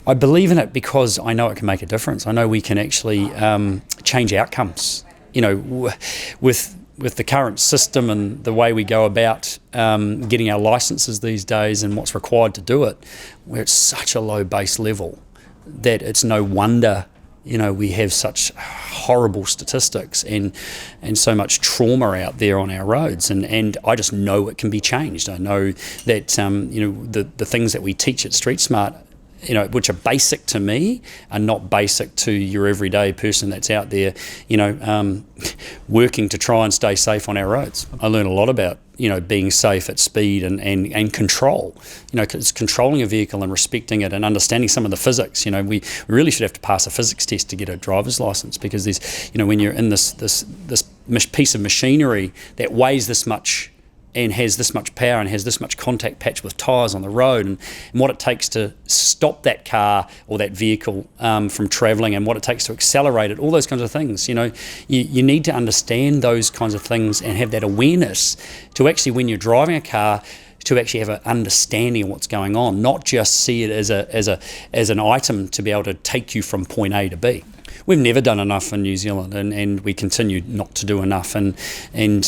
I believe in it because I know it can make a difference. I know we can actually change outcomes. You know, with the current system and the way we go about getting our licences these days and what's required to do it, we're at such a low base level that it's no wonder, you know, we have such horrible statistics and so much trauma out there on our roads. And I just know it can be changed. I know that, you know, the things that we teach at Street Smart, you know, which are basic to me, are not basic to your everyday person that's out there, you know, working to try and stay safe on our roads. I learn a lot about, you know, being safe at speed and control. You know, it's controlling a vehicle and respecting it and understanding some of the physics. You know, we really should have to pass a physics test to get a driver's license, because there's, you know, when you're in this piece of machinery that weighs this much and has this much power and has this much contact patch with tyres on the road, and what it takes to stop that car or that vehicle from travelling, and what it takes to accelerate it, all those kinds of things. You know, you need to understand those kinds of things and have that awareness to actually, when you're driving a car, to actually have an understanding of what's going on, not just see it as an item to be able to take you from point A to B. We've never done enough in New Zealand, and we continue not to do enough. And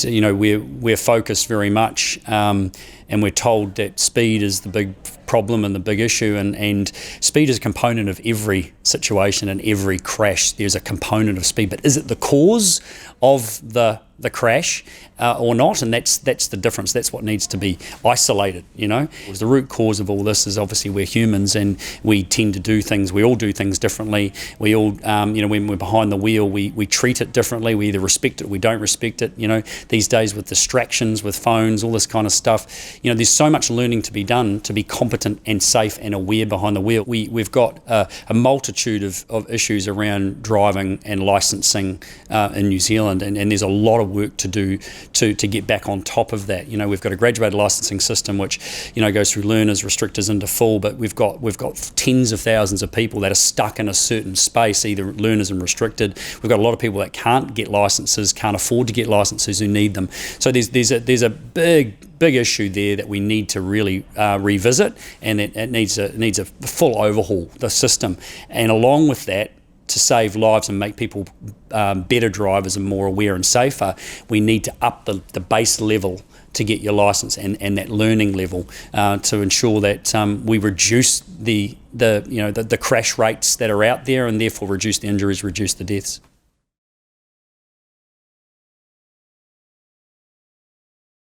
you know, we're focused very much, and we're told that speed is the big problem and the big issue, and speed is a component of every situation and every crash. There's a component of speed, but is it the cause of the crash or not? And that's the difference. That's what needs to be isolated, you know. The root cause of all this is obviously we're humans, and we tend to do things, we all do things differently. We all, you know, when we're behind the wheel, we treat it differently. We either respect it or we don't respect it, you know. These days with distractions, with phones, all this kind of stuff, you know, there's so much learning to be done to be competent and safe and aware behind the wheel. We've got a multitude of issues around driving and licensing in New Zealand, and there's a lot of work to do to get back on top of that. You know, we've got a graduated licensing system which, you know, goes through learners, restrictors into full, but we've got tens of thousands of people that are stuck in a certain space, either learners and restricted. We've got a lot of people that can't get licenses, can't afford to get licenses, who need them. So there's a big issue there that we need to really revisit, and it needs a full overhaul, the system. And along with that, to save lives and make people better drivers and more aware and safer, we need to up the base level to get your license and that learning level to ensure that we reduce the crash rates that are out there, and therefore reduce the injuries, reduce the deaths.